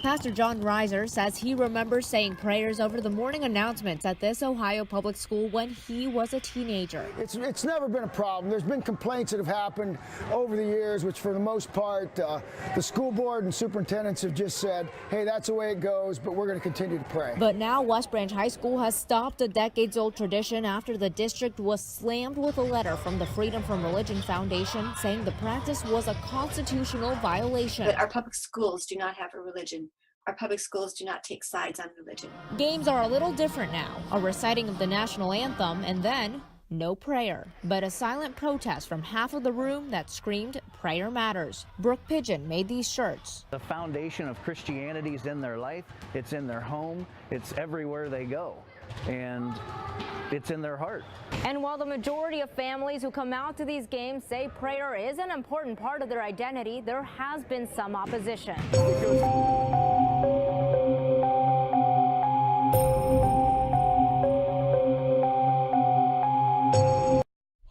Pastor John Reiser says he remembers saying prayers over the morning announcements at this Ohio public school when he was a teenager. It's never been a problem. There's been complaints that have happened over the years, which for the most part, the school board and superintendents have just said, hey, that's the way it goes, but we're going to continue to pray. But now West Branch High School has stopped a decades-old tradition after the district was slammed with a letter from the Freedom from Religion Foundation saying the practice was a constitutional violation. But our public schools do not have a religion. Our public schools do not take sides on religion. Games are a little different now. A reciting of the national anthem and then no prayer, but a silent protest from half of the room that screamed prayer matters. Brooke Pigeon made these shirts. The foundation of Christianity is in their life. It's in their home. It's everywhere they go. And it's in their heart. And while the majority of families who come out to these games say prayer is an important part of their identity, there has been some opposition.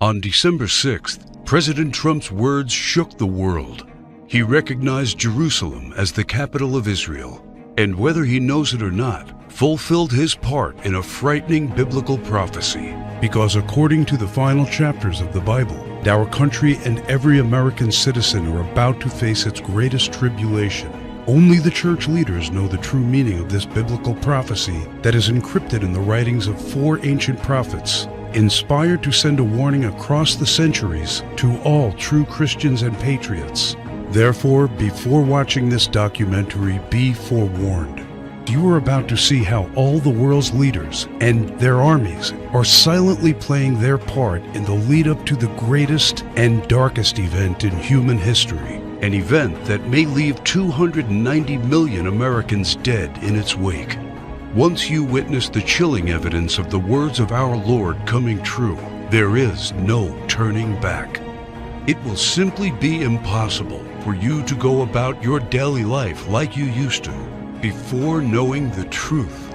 On December 6th, President Trump's words shook the world. He recognized Jerusalem as the capital of Israel, and whether he knows it or not, fulfilled his part in a frightening biblical prophecy. Because according to the final chapters of the Bible, our country and every American citizen are about to face its greatest tribulation. Only the church leaders know the true meaning of this biblical prophecy that is encrypted in the writings of 4 ancient prophets, inspired to send a warning across the centuries to all true Christians and patriots. Therefore, before watching this documentary, be forewarned. You are about to see how all the world's leaders and their armies are silently playing their part in the lead up to the greatest and darkest event in human history, an event that may leave 290 million Americans dead in its wake. Once you witness the chilling evidence of the words of our Lord coming true, there is no turning back. It will simply be impossible for you to go about your daily life like you used to before knowing the truth.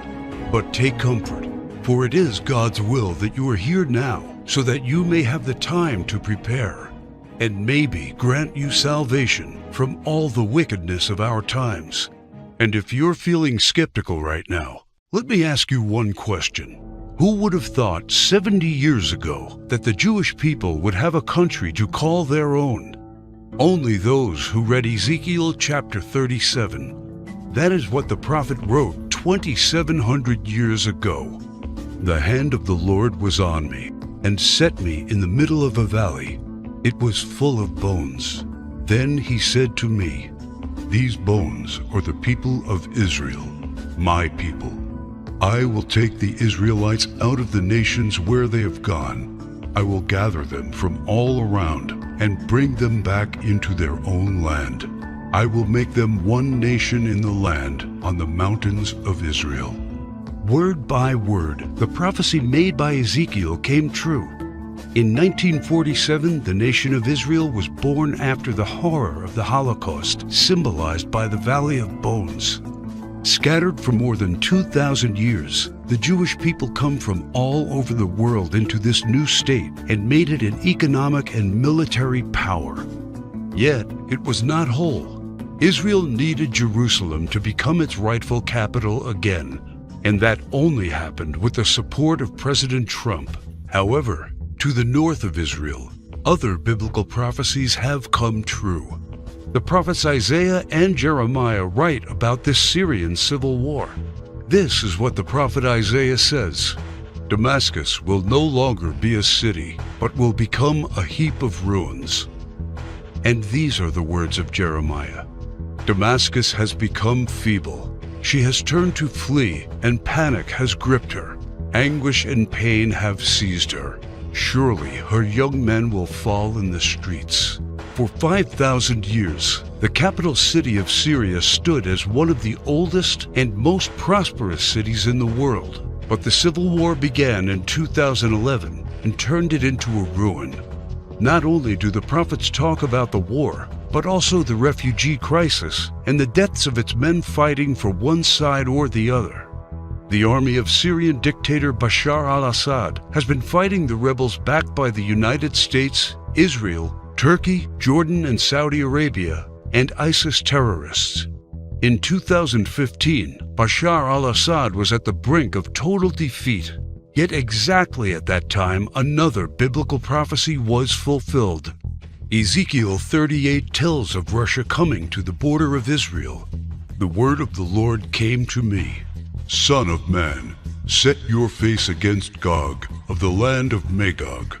But take comfort, for it is God's will that you are here now so that you may have the time to prepare and maybe grant you salvation from all the wickedness of our times. And if you're feeling skeptical right now, let me ask you one question. Who would have thought 70 years ago that the Jewish people would have a country to call their own? Only those who read Ezekiel chapter 37. That is what the prophet wrote 2,700 years ago. The hand of the Lord was on me and set me in the middle of a valley. It was full of bones. Then he said to me, these bones are the people of Israel, my people. I will take the Israelites out of the nations where they have gone. I will gather them from all around and bring them back into their own land. I will make them one nation in the land on the mountains of Israel. Word by word, the prophecy made by Ezekiel came true. In 1947, the nation of Israel was born after the horror of the Holocaust, symbolized by the Valley of Bones. Scattered for more than 2,000 years, the Jewish people come from all over the world into this new state and made it an economic and military power. Yet, it was not whole. Israel needed Jerusalem to become its rightful capital again, and that only happened with the support of President Trump. However, to the north of Israel, other biblical prophecies have come true. The prophets Isaiah and Jeremiah write about this Syrian civil war. This is what the prophet Isaiah says: Damascus will no longer be a city, but will become a heap of ruins. And these are the words of Jeremiah. Damascus has become feeble. She has turned to flee, and panic has gripped her. Anguish and pain have seized her. Surely her young men will fall in the streets. For 5,000 years, the capital city of Syria stood as one of the oldest and most prosperous cities in the world. But the civil war began in 2011 and turned it into a ruin. Not only do the prophets talk about the war, but also the refugee crisis and the deaths of its men fighting for one side or the other. The army of Syrian dictator Bashar al-Assad has been fighting the rebels backed by the United States, Israel, Turkey, Jordan, and Saudi Arabia, and ISIS terrorists. In 2015, Bashar al-Assad was at the brink of total defeat. Yet exactly at that time, another biblical prophecy was fulfilled. Ezekiel 38 tells of Russia coming to the border of Israel. The word of the Lord came to me. Son of man, set your face against Gog of the land of Magog.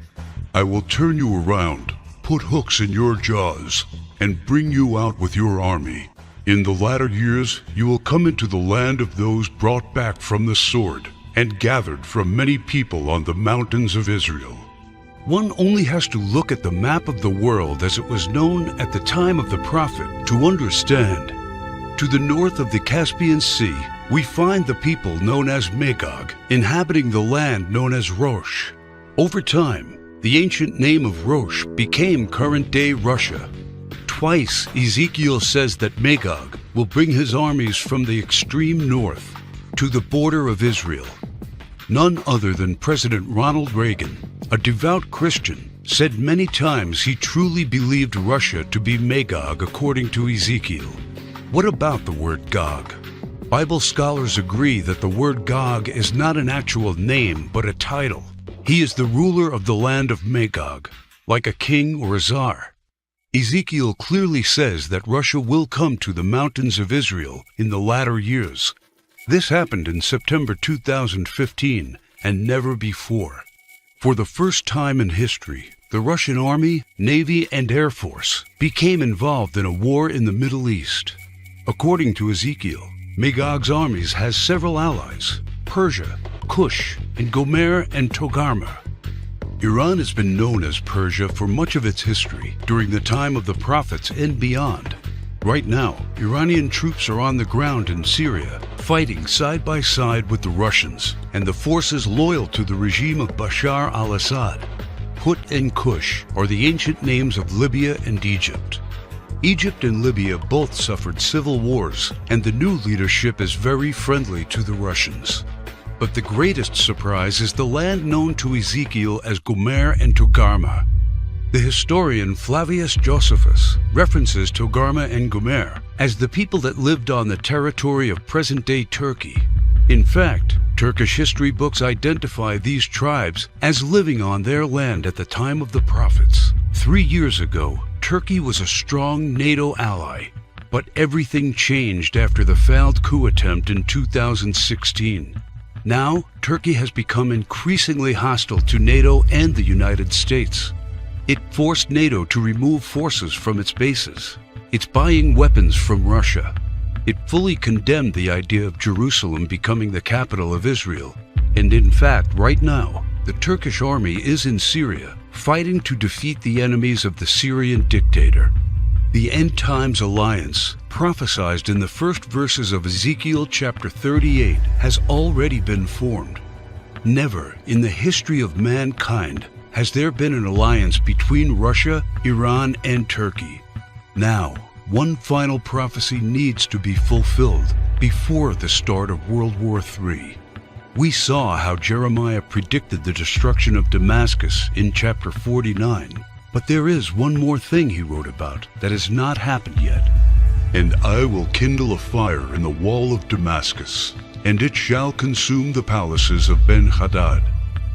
I will turn you around, put hooks in your jaws, and bring you out with your army. In the latter years you will come into the land of those brought back from the sword, and gathered from many people on the mountains of Israel. One only has to look at the map of the world as it was known at the time of the prophet to understand. To the north of the Caspian Sea, we find the people known as Magog, inhabiting the land known as Rosh. Over time, the ancient name of Rosh became current-day Russia. Twice, Ezekiel says that Magog will bring his armies from the extreme north to the border of Israel. None other than President Ronald Reagan, a devout Christian, said many times he truly believed Russia to be Magog according to Ezekiel. What about the word Gog? Bible scholars agree that the word Gog is not an actual name but a title. He is the ruler of the land of Magog, like a king or a czar. Ezekiel clearly says that Russia will come to the mountains of Israel in the latter years. This happened in September 2015 and never before. For the first time in history, the Russian Army, Navy, and Air Force became involved in a war in the Middle East. According to Ezekiel, Magog's armies has several allies: Persia, Kush, and Gomer and Togarmah. Iran has been known as Persia for much of its history during the time of the prophets and beyond. Right now, Iranian troops are on the ground in Syria, fighting side by side with the Russians and the forces loyal to the regime of Bashar al-Assad. Put and Kush are the ancient names of Libya and Egypt. Egypt and Libya both suffered civil wars, and the new leadership is very friendly to the Russians. But the greatest surprise is the land known to Ezekiel as Gomer and Togarmah. The historian Flavius Josephus references Togarmah and Gomer as the people that lived on the territory of present-day Turkey. In fact, Turkish history books identify these tribes as living on their land at the time of the prophets. 3 years ago, Turkey was a strong NATO ally, but everything changed after the failed coup attempt in 2016. Now, Turkey has become increasingly hostile to NATO and the United States. It forced NATO to remove forces from its bases. It's buying weapons from Russia. It fully condemned the idea of Jerusalem becoming the capital of Israel. And in fact, right now, the Turkish army is in Syria, fighting to defeat the enemies of the Syrian dictator. The End Times Alliance, prophesied in the first verses of Ezekiel chapter 38, has already been formed. Never in the history of mankind has there been an alliance between Russia, Iran, and Turkey. Now, one final prophecy needs to be fulfilled before the start of World War III. We saw how Jeremiah predicted the destruction of Damascus in chapter 49, but there is one more thing he wrote about that has not happened yet. And I will kindle a fire in the wall of Damascus, and it shall consume the palaces of Ben-Hadad.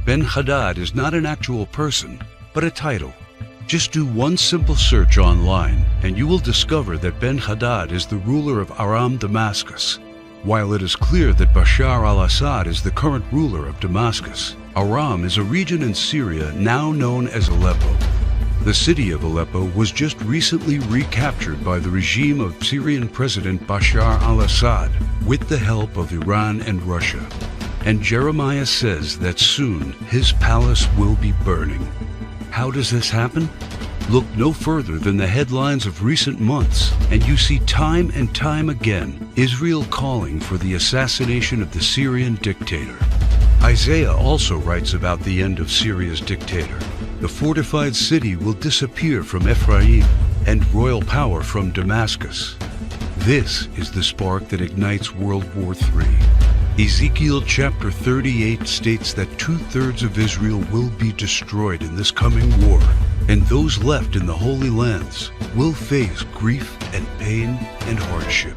Ben-Hadad is not an actual person, but a title. Just do one simple search online, and you will discover that Ben-Hadad is the ruler of Aram Damascus. While it is clear that Bashar al-Assad is the current ruler of Damascus, Aram is a region in Syria now known as Aleppo. The city of Aleppo was just recently recaptured by the regime of Syrian President Bashar al-Assad with the help of Iran and Russia. And Jeremiah says that soon his palace will be burning. How does this happen? Look no further than the headlines of recent months, and you see time and time again Israel calling for the assassination of the Syrian dictator. Isaiah also writes about the end of Syria's dictator. The fortified city will disappear from Ephraim, and royal power from Damascus. This is the spark that ignites World War III. Ezekiel chapter 38 states that 2/3 of Israel will be destroyed in this coming war, and those left in the Holy Lands will face grief and pain and hardship.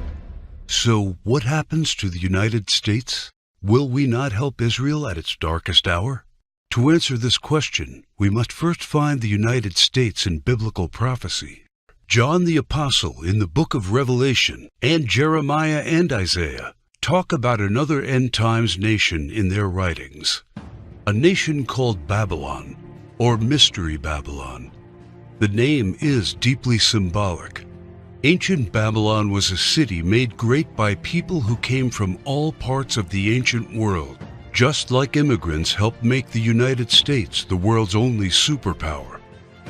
So what happens to the United States? Will we not help Israel at its darkest hour? To answer this question, we must first find the United States in biblical prophecy. John the Apostle in the book of Revelation and Jeremiah and Isaiah talk about another end times nation in their writings, a nation called Babylon, or Mystery Babylon. The name is deeply symbolic. Ancient Babylon was a city made great by people who came from all parts of the ancient world, just like immigrants helped make the United States the world's only superpower.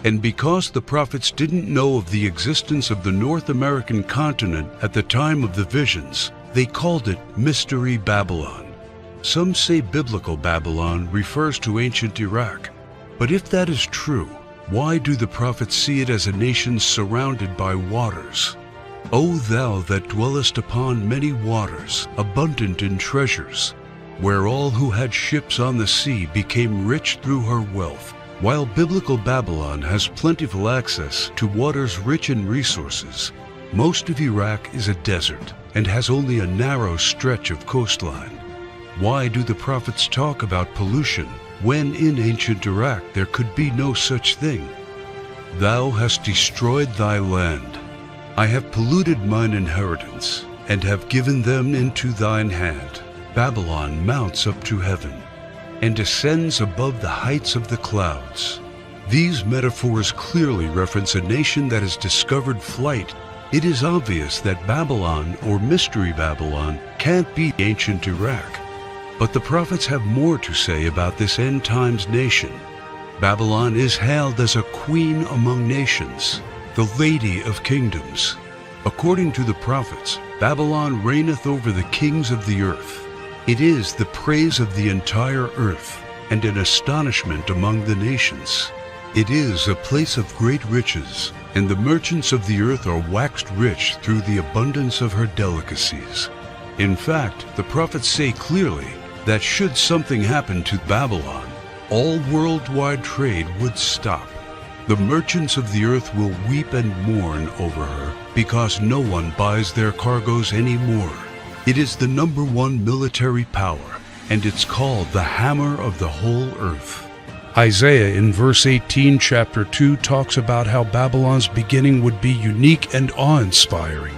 And because the prophets didn't know of the existence of the North American continent at the time of the visions, they called it Mystery Babylon. Some say biblical Babylon refers to ancient Iraq. But if that is true, why do the prophets see it as a nation surrounded by waters? O thou that dwellest upon many waters, abundant in treasures, where all who had ships on the sea became rich through her wealth. While biblical Babylon has plentiful access to waters rich in resources, most of Iraq is a desert and has only a narrow stretch of coastline. Why do the prophets talk about pollution when in ancient Iraq there could be no such thing? Thou hast destroyed thy land. I have polluted mine inheritance, and have given them into thine hand. Babylon mounts up to heaven, and ascends above the heights of the clouds. These metaphors clearly reference a nation that has discovered flight. It is obvious that Babylon, or Mystery Babylon, can't be ancient Iraq. But the prophets have more to say about this end times nation. Babylon is hailed as a queen among nations, the lady of kingdoms. According to the prophets, Babylon reigneth over the kings of the earth. It is the praise of the entire earth, and an astonishment among the nations. It is a place of great riches, and the merchants of the earth are waxed rich through the abundance of her delicacies. In fact, the prophets say clearly that should something happen to Babylon, all worldwide trade would stop. The merchants of the earth will weep and mourn over her, because no one buys their cargoes anymore. It is the #1 military power, and it's called the hammer of the whole earth. Isaiah in verse 18, chapter 2, talks about how Babylon's beginning would be unique and awe-inspiring.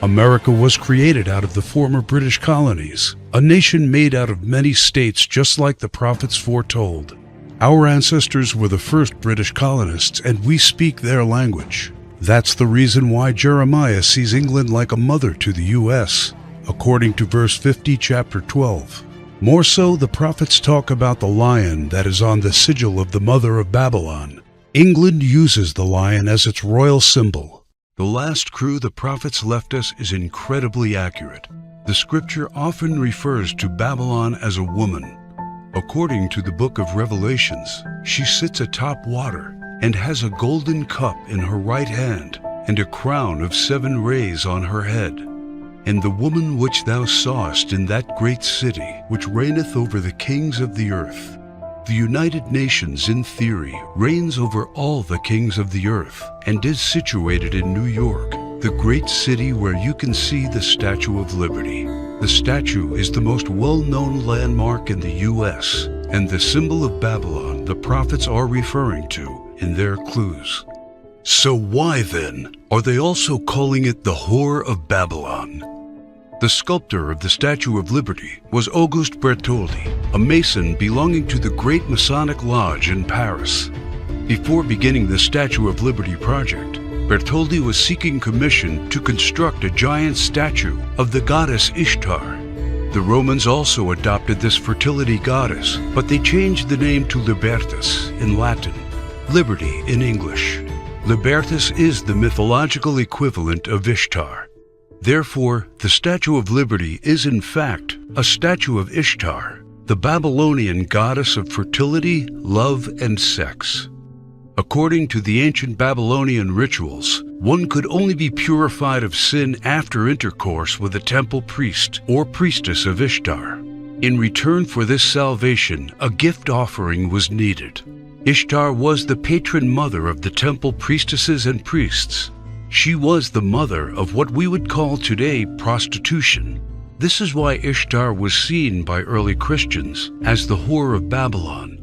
America was created out of the former British colonies, a nation made out of many states just like the prophets foretold. Our ancestors were the first British colonists, and we speak their language. That's the reason why Jeremiah sees England like a mother to the U.S., according to verse 50, chapter 12. More so, the prophets talk about the lion that is on the sigil of the mother of Babylon. England uses the lion as its royal symbol. The last crew the prophets left us is incredibly accurate. The scripture often refers to Babylon as a woman. According to the book of Revelations, she sits atop water and has a golden cup in her right hand and a crown of 7 rays on her head. And the woman which thou sawest in that great city, which reigneth over the kings of the earth. The United Nations, in theory, reigns over all the kings of the earth, and is situated in New York, the great city where you can see the Statue of Liberty. The statue is the most well-known landmark in the U.S., and the symbol of Babylon the prophets are referring to in their clues. So why, then, are they also calling it the Whore of Babylon? The sculptor of the Statue of Liberty was Auguste Bertoldi, a Mason belonging to the Great Masonic Lodge in Paris. Before beginning the Statue of Liberty project, Bertoldi was seeking commission to construct a giant statue of the goddess Ishtar. The Romans also adopted this fertility goddess, but they changed the name to Libertas in Latin, Liberty in English. Libertas is the mythological equivalent of Ishtar. Therefore, the Statue of Liberty is in fact a statue of Ishtar, the Babylonian goddess of fertility, love, and sex. According to the ancient Babylonian rituals, one could only be purified of sin after intercourse with a temple priest or priestess of Ishtar. In return for this salvation, a gift offering was needed. Ishtar was the patron mother of the temple priestesses and priests. She was the mother of what we would call today prostitution. This is why Ishtar was seen by early Christians as the whore of Babylon.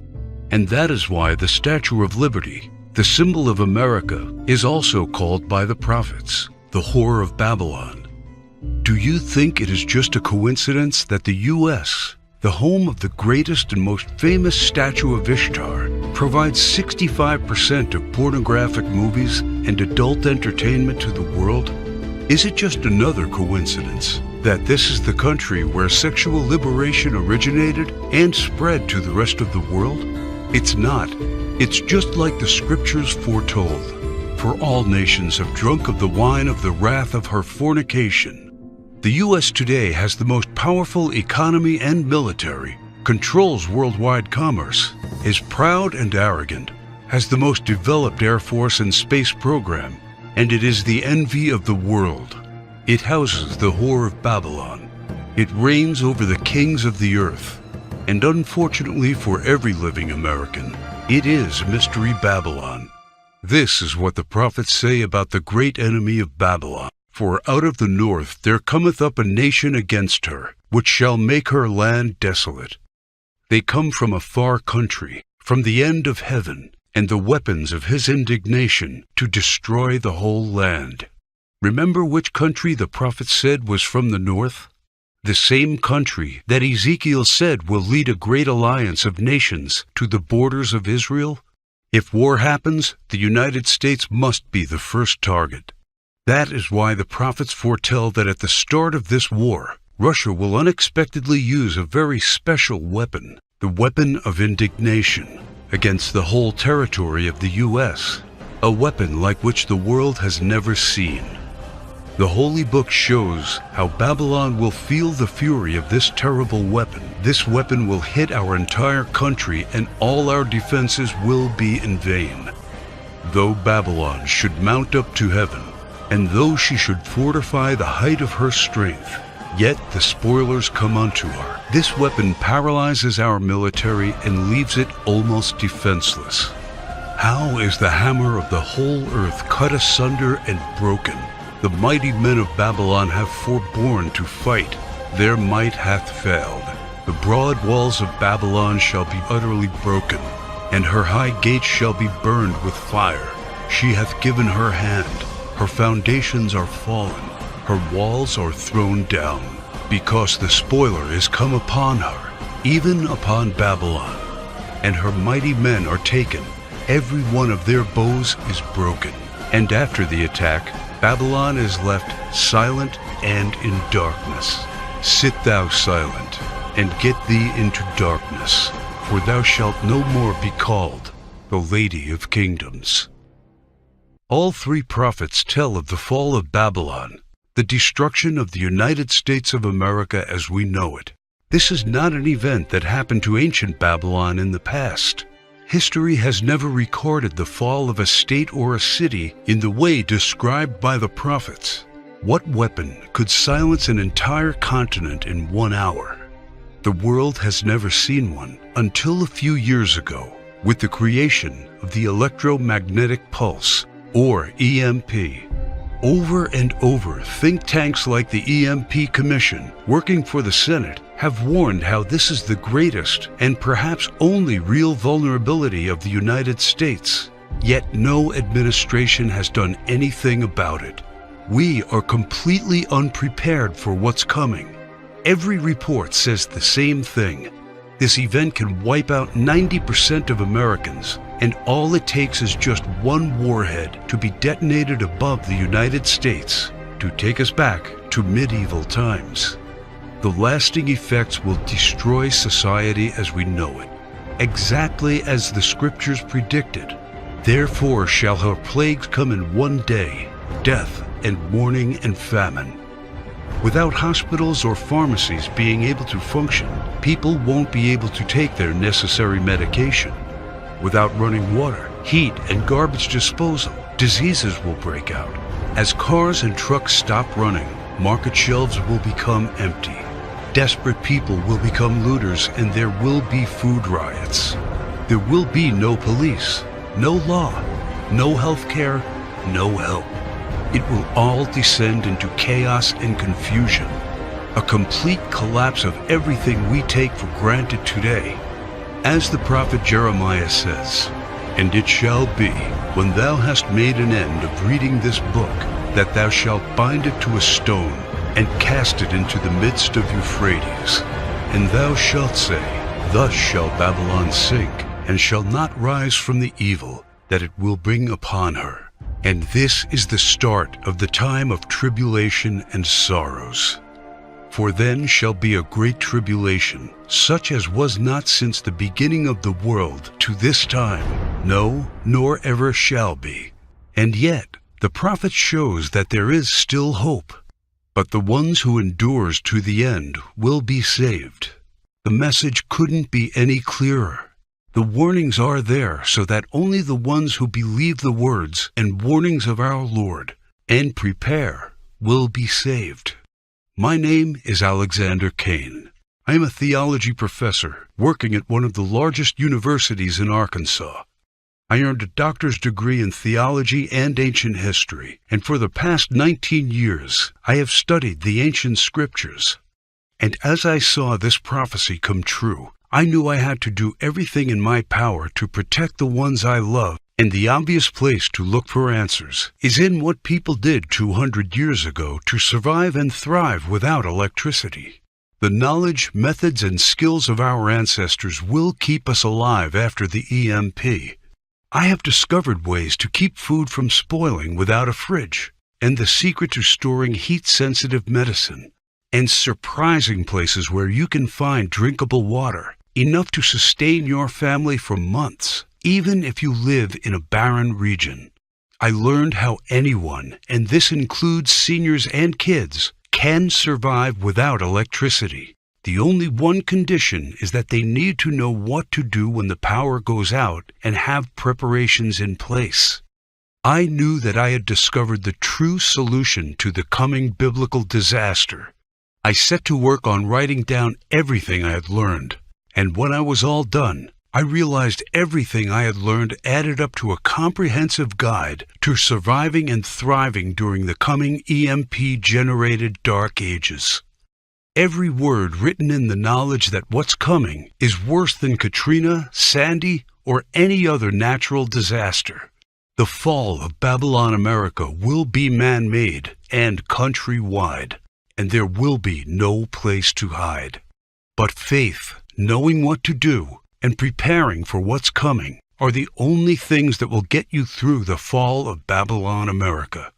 And that is why the Statue of Liberty, the symbol of America, is also called by the prophets the whore of Babylon. Do you think it is just a coincidence that the U.S., the home of the greatest and most famous statue of Ishtar, provides 65% of pornographic movies and adult entertainment to the world? Is it just another coincidence that this is the country where sexual liberation originated and spread to the rest of the world? It's not. It's just like the scriptures foretold. For all nations have drunk of the wine of the wrath of her fornication. The U.S. today has the most powerful economy and military, controls worldwide commerce, is proud and arrogant, has the most developed Air Force and space program, and it is the envy of the world. It houses the whore of Babylon. It reigns over the kings of the earth. And unfortunately for every living American, it is Mystery Babylon. This is what the prophets say about the great enemy of Babylon. For out of the north there cometh up a nation against her, which shall make her land desolate. They come from a far country, from the end of heaven, and the weapons of his indignation to destroy the whole land. Remember which country the prophet said was from the north? The same country that Ezekiel said will lead a great alliance of nations to the borders of Israel? If war happens, the United States must be the first target. That is why the prophets foretell that at the start of this war, Russia will unexpectedly use a very special weapon, the weapon of indignation, against the whole territory of the U.S., a weapon like which the world has never seen. The Holy Book shows how Babylon will feel the fury of this terrible weapon. This weapon will hit our entire country and all our defenses will be in vain. Though Babylon should mount up to heaven, and though she should fortify the height of her strength, yet the spoilers come unto her. This weapon paralyzes our military and leaves it almost defenseless. How is the hammer of the whole earth cut asunder and broken? The mighty men of Babylon have forborne to fight. Their might hath failed. The broad walls of Babylon shall be utterly broken, and her high gates shall be burned with fire. She hath given her hand. Her foundations are fallen, her walls are thrown down, because the spoiler is come upon her, even upon Babylon. And her mighty men are taken, every one of their bows is broken. And after the attack, Babylon is left silent and in darkness. Sit thou silent, and get thee into darkness, for thou shalt no more be called the Lady of Kingdoms. All three prophets tell of the fall of Babylon, the destruction of the United States of America as we know it. This is not an event that happened to ancient Babylon in the past. History has never recorded the fall of a state or a city in the way described by the prophets. What weapon could silence an entire continent in 1 hour? The world has never seen one until a few years ago, with the creation of the electromagnetic pulse, or EMP. Over and over, think tanks like the EMP Commission, working for the Senate, have warned how this is the greatest and perhaps only real vulnerability of the United States. Yet no administration has done anything about it. We are completely unprepared for what's coming. Every report says the same thing. This event can wipe out 90% of Americans, and all it takes is just one warhead to be detonated above the United States to take us back to medieval times. The lasting effects will destroy society as we know it, exactly as the scriptures predicted. Therefore shall her plagues come in one day, death and mourning and famine. Without hospitals or pharmacies being able to function, people won't be able to take their necessary medication. Without running water, heat, and garbage disposal, diseases will break out. As cars and trucks stop running, market shelves will become empty. Desperate people will become looters, and there will be food riots. There will be no police, no law, no health care, no help. it will all descend into chaos and confusion, a complete collapse of everything we take for granted today. As the prophet Jeremiah says, "And it shall be, when thou hast made an end of reading this book, that thou shalt bind it to a stone, and cast it into the midst of Euphrates. And thou shalt say, Thus shall Babylon sink, and shall not rise from the evil that it will bring upon her. And this is the start of the time of tribulation and sorrows. For then shall be a great tribulation, such as was not since the beginning of the world to this time, no, nor ever shall be." And yet, the prophet shows that there is still hope. But the ones who endures to the end will be saved. The message couldn't be any clearer. The warnings are there so that only the ones who believe the words and warnings of our Lord and prepare will be saved. My name is Alexander Kane. I am a theology professor working at one of the largest universities in Arkansas. I earned a doctor's degree in theology and ancient history, and for the past 19 years, I have studied the ancient scriptures. And as I saw this prophecy come true, I knew I had to do everything in my power to protect the ones I love, and the obvious place to look for answers is in what people did 200 years ago to survive and thrive without electricity. The knowledge, methods, and skills of our ancestors will keep us alive after the EMP. I have discovered ways to keep food from spoiling without a fridge, and the secret to storing heat-sensitive medicine, and surprising places where you can find drinkable water, enough to sustain your family for months, even if you live in a barren region. I learned how anyone, and this includes seniors and kids, can survive without electricity. The only one condition is that they need to know what to do when the power goes out and have preparations in place. I knew that I had discovered the true solution to the coming biblical disaster. I set to work on writing down everything I had learned, and when I was all done, I realized everything I had learned added up to a comprehensive guide to surviving and thriving during the coming EMP-generated dark ages. Every word written in the knowledge that what's coming is worse than Katrina, Sandy, or any other natural disaster. The fall of Babylon America will be man-made and countrywide, and there will be no place to hide. But faith, knowing what to do, and preparing for what's coming are the only things that will get you through the fall of Babylon America.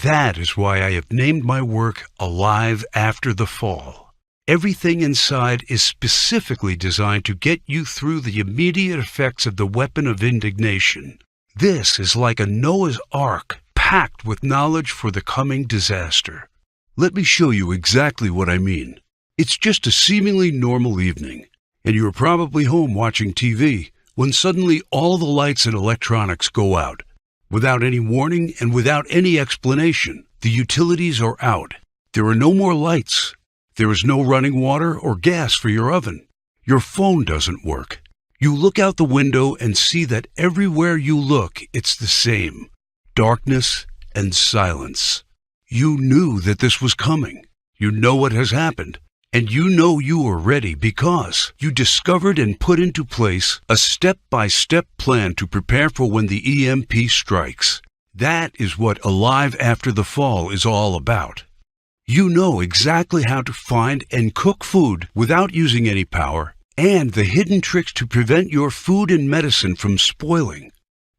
That is why I have named my work Alive After the Fall. Everything inside is specifically designed to get you through the immediate effects of the weapon of indignation. This is like a Noah's Ark packed with knowledge for the coming disaster. Let me show you exactly what I mean. It's just a seemingly normal evening, and you're probably home watching TV when suddenly all the lights and electronics go out. Without any warning and without any explanation, the utilities are out. There are no more lights. There is no running water or gas for your oven. Your phone doesn't work. You look out the window and see that everywhere you look, it's the same. Darkness and silence. You knew that this was coming. You know what has happened. And you know you are ready because you discovered and put into place a step-by-step plan to prepare for when the EMP strikes. That is what Alive After the Fall is all about. You know exactly how to find and cook food without using any power, and the hidden tricks to prevent your food and medicine from spoiling.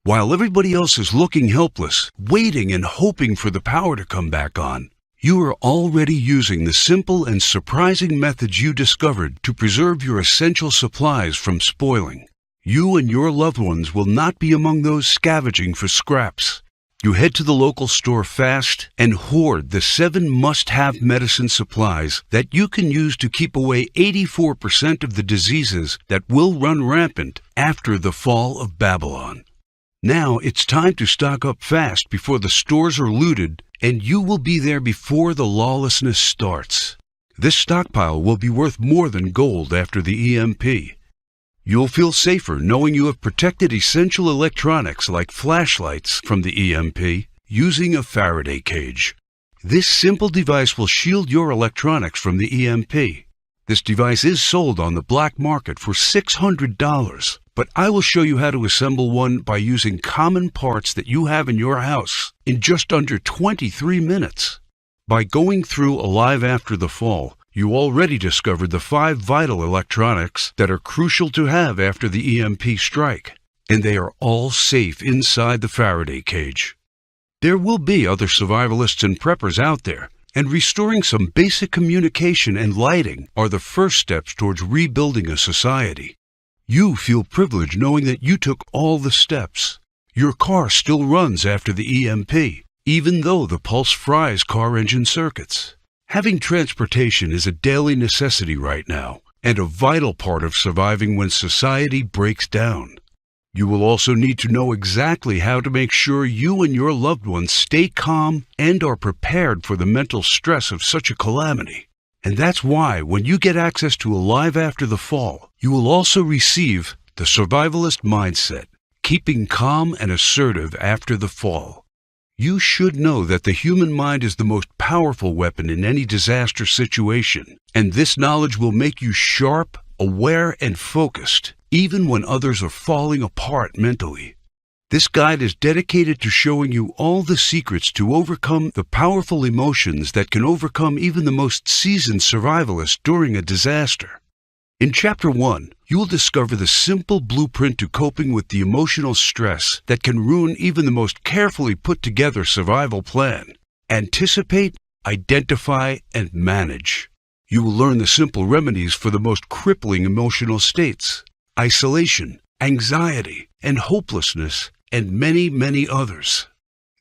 While everybody else is looking helpless, waiting and hoping for the power to come back on, you are already using the simple and surprising methods you discovered to preserve your essential supplies from spoiling. You and your loved ones will not be among those scavenging for scraps. You head to the local store fast and hoard the 7 must-have medicine supplies that you can use to keep away 84% of the diseases that will run rampant after the fall of Babylon. Now it's time to stock up fast before the stores are looted, and you will be there before the lawlessness starts. This stockpile will be worth more than gold after the EMP. You'll feel safer knowing you have protected essential electronics like flashlights from the EMP, using a Faraday cage. This simple device will shield your electronics from the EMP. This device is sold on the black market for $600, but I will show you how to assemble one by using common parts that you have in your house in just under 23 minutes. By going through Alive After the Fall, you already discovered the 5 vital electronics that are crucial to have after the EMP strike, and they are all safe inside the Faraday cage. There will be other survivalists and preppers out there, and restoring some basic communication and lighting are the first steps towards rebuilding a society. You feel privileged knowing that you took all the steps. Your car still runs after the EMP, even though the pulse fries car engine circuits. Having transportation is a daily necessity right now, and a vital part of surviving when society breaks down. You will also need to know exactly how to make sure you and your loved ones stay calm and are prepared for the mental stress of such a calamity. And that's why when you get access to Alive After the Fall, you will also receive the Survivalist Mindset, Keeping Calm and Assertive After the Fall. You should know that the human mind is the most powerful weapon in any disaster situation, and this knowledge will make you sharp, aware, and focused, even when others are falling apart mentally. This guide is dedicated to showing you all the secrets to overcome the powerful emotions that can overcome even the most seasoned survivalists during a disaster. In Chapter 1, you will discover the simple blueprint to coping with the emotional stress that can ruin even the most carefully put together survival plan. Anticipate, identify, and manage. You will learn the simple remedies for the most crippling emotional states: isolation, anxiety, and hopelessness, and many, many others.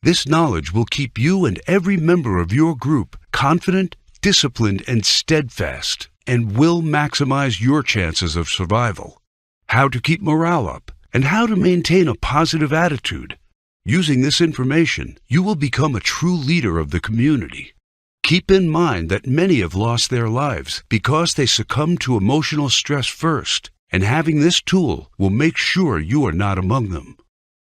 This knowledge will keep you and every member of your group confident, disciplined, and steadfast, and will maximize your chances of survival. How to keep morale up, and how to maintain a positive attitude. Using this information, you will become a true leader of the community. Keep in mind that many have lost their lives because they succumbed to emotional stress first, and having this tool will make sure you are not among them.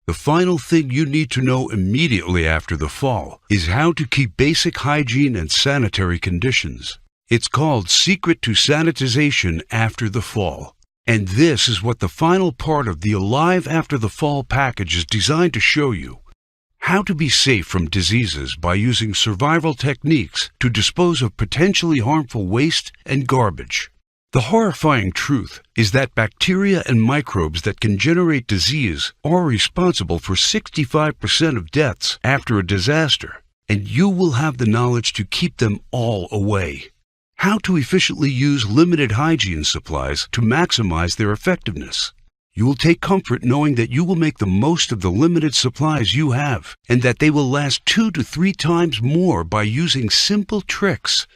The final thing you need to know immediately after the fall is how to keep basic hygiene and sanitary conditions. It's called Secret to Sanitization After the Fall. And this is what the final part of the Alive After the Fall package is designed to show you. How to be safe from diseases by using survival techniques to dispose of potentially harmful waste and garbage. The horrifying truth is that bacteria and microbes that can generate disease are responsible for 65% of deaths after a disaster, and you will have the knowledge to keep them all away. How to efficiently use limited hygiene supplies to maximize their effectiveness. You will take comfort knowing that you will make the most of the limited supplies you have, and that they will last 2 to 3 times more by using simple tricks.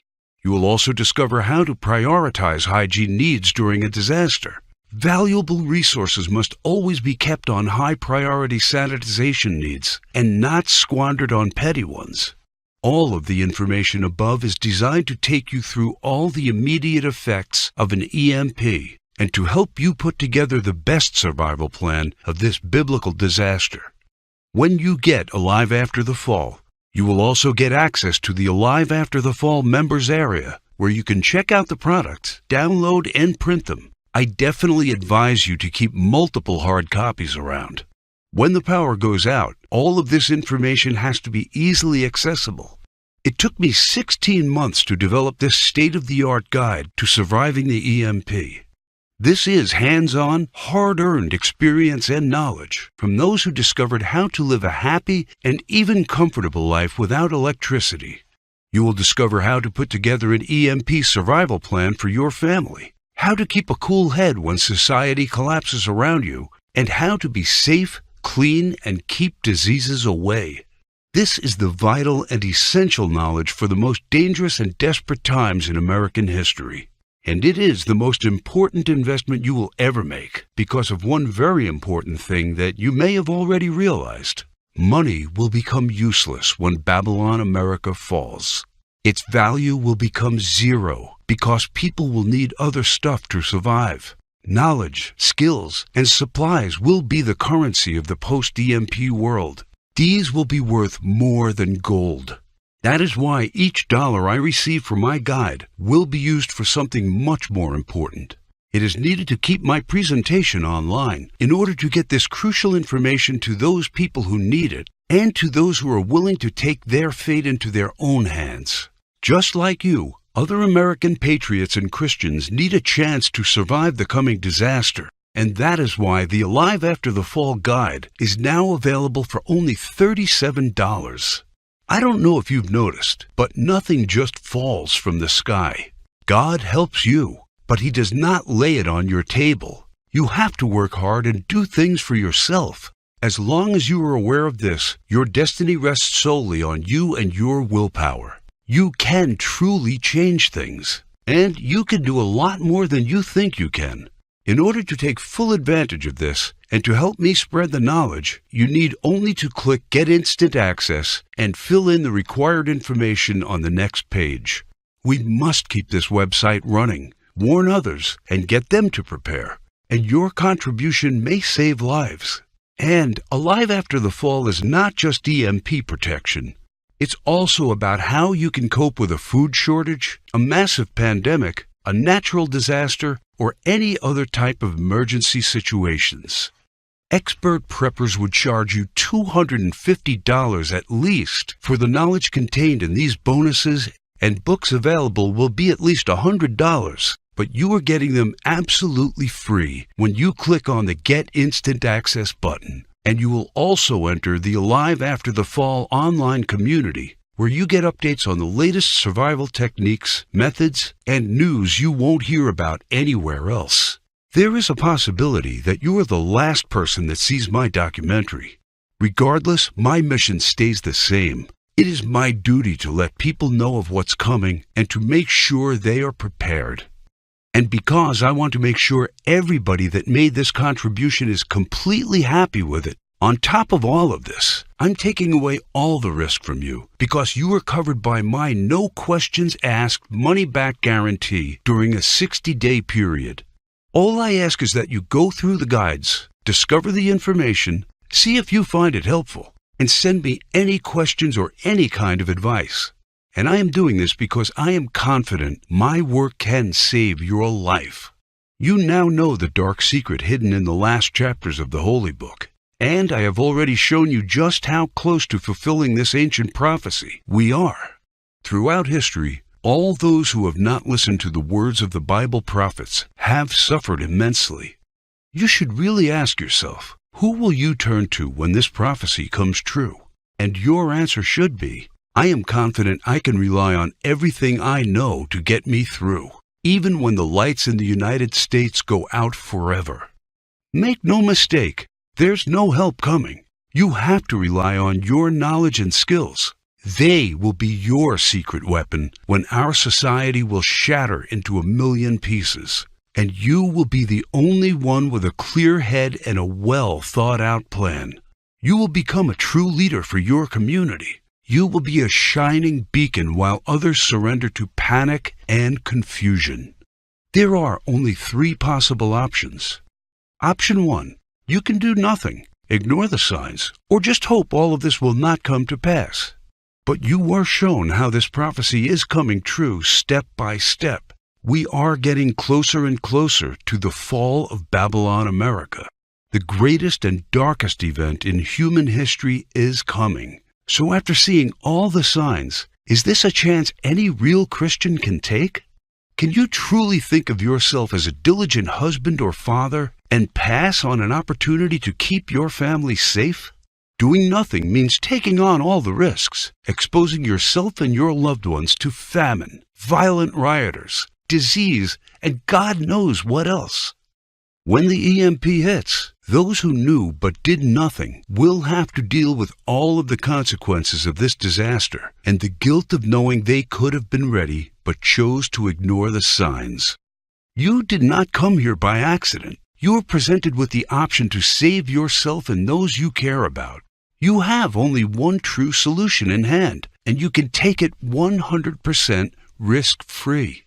You will also discover how to prioritize hygiene needs during a disaster. Valuable resources must always be kept on high-priority sanitization needs and not squandered on petty ones. All of the information above is designed to take you through all the immediate effects of an EMP and to help you put together the best survival plan of this biblical disaster. When you get Alive After the Fall, you will also get access to the Alive After the Fall members area, where you can check out the products, download, and print them. I definitely advise you to keep multiple hard copies around. When the power goes out, all of this information has to be easily accessible. It took me 16 months to develop this state-of-the-art guide to surviving the EMP. This is hands-on, hard-earned experience and knowledge from those who discovered how to live a happy and even comfortable life without electricity. You will discover how to put together an EMP survival plan for your family, how to keep a cool head when society collapses around you, and how to be safe, clean, and keep diseases away. This is the vital and essential knowledge for the most dangerous and desperate times in American history. And it is the most important investment you will ever make because of one very important thing that you may have already realized. Money will become useless when Babylon America falls. Its value will become zero because people will need other stuff to survive. Knowledge, skills, and supplies will be the currency of the post-EMP world. these will be worth more than gold. That is why each dollar I receive for my guide will be used for something much more important. It is needed to keep my presentation online in order to get this crucial information to those people who need it and to those who are willing to take their fate into their own hands. Just like you, other American patriots and Christians need a chance to survive the coming disaster, and that is why the Alive After the Fall guide is now available for only $37. I don't know if you've noticed, but nothing just falls from the sky. God helps you, but He does not lay it on your table. You have to work hard and do things for yourself. As long as you are aware of this, your destiny rests solely on you and your willpower. You can truly change things, and you can do a lot more than you think you can. In order to take full advantage of this, and to help me spread the knowledge, you need only to click Get Instant Access and fill in the required information on the next page. We must keep this website running, warn others, and get them to prepare. And your contribution may save lives. And Alive After the Fall is not just EMP protection. It's also about how you can cope with a food shortage, a massive pandemic, a natural disaster, or any other type of emergency situations. Expert preppers would charge you $250 at least for the knowledge contained in these bonuses, and books available will be at least $100, but you are getting them absolutely free when you click on the Get Instant Access button. And you will also enter the Alive After the Fall online community, where you get updates on the latest survival techniques, methods, and news you won't hear about anywhere else. There is a possibility that you are the last person that sees my documentary. Regardless, my mission stays the same. It is my duty to let people know of what's coming and to make sure they are prepared. And because I want to make sure everybody that made this contribution is completely happy with it, on top of all of this, I'm taking away all the risk from you because you are covered by my no questions asked money-back guarantee during a 60-day period. All I ask is that you go through the guides, discover the information, see if you find it helpful, and send me any questions or any kind of advice. And I am doing this because I am confident my work can save your life. You now know the dark secret hidden in the last chapters of the Holy Book, and I have already shown you just how close to fulfilling this ancient prophecy we are. Throughout history, all those who have not listened to the words of the Bible prophets have suffered immensely. You should really ask yourself, who will you turn to when this prophecy comes true? And your answer should be, I am confident I can rely on everything I know to get me through, even when the lights in the United States go out forever. Make no mistake, there's no help coming. You have to rely on your knowledge and skills. They will be your secret weapon when our society will shatter into a million pieces, and you will be the only one with a clear head and a well-thought-out plan. You will become a true leader for your community. You will be a shining beacon while others surrender to panic and confusion. There are only 3 possible options. Option 1, you can do nothing, ignore the signs, or just hope all of this will not come to pass. But you were shown how this prophecy is coming true step by step. We are getting closer and closer to the fall of Babylon America. The greatest and darkest event in human history is coming. So after seeing all the signs, is this a chance any real Christian can take? Can you truly think of yourself as a diligent husband or father and pass on an opportunity to keep your family safe? Doing nothing means taking on all the risks, exposing yourself and your loved ones to famine, violent rioters, disease, and God knows what else. When the EMP hits, those who knew but did nothing will have to deal with all of the consequences of this disaster and the guilt of knowing they could have been ready but chose to ignore the signs. You did not come here by accident. You were presented with the option to save yourself and those you care about. You have only one true solution in hand, and you can take it 100% risk-free.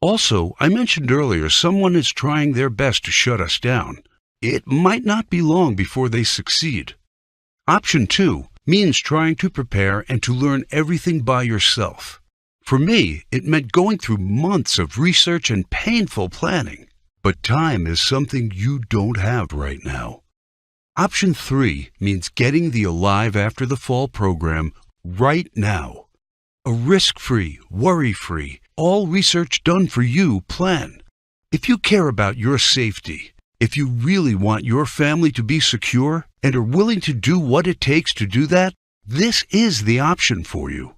Also, I mentioned earlier someone is trying their best to shut us down. It might not be long before they succeed. Option 2, means trying to prepare and to learn everything by yourself. For me, it meant going through months of research and painful planning. But time is something you don't have right now. Option 3 means getting the Alive After the Fall program right now. A risk-free, worry-free, all research done for you plan. If you care about your safety, if you really want your family to be secure and are willing to do what it takes to do that, this is the option for you.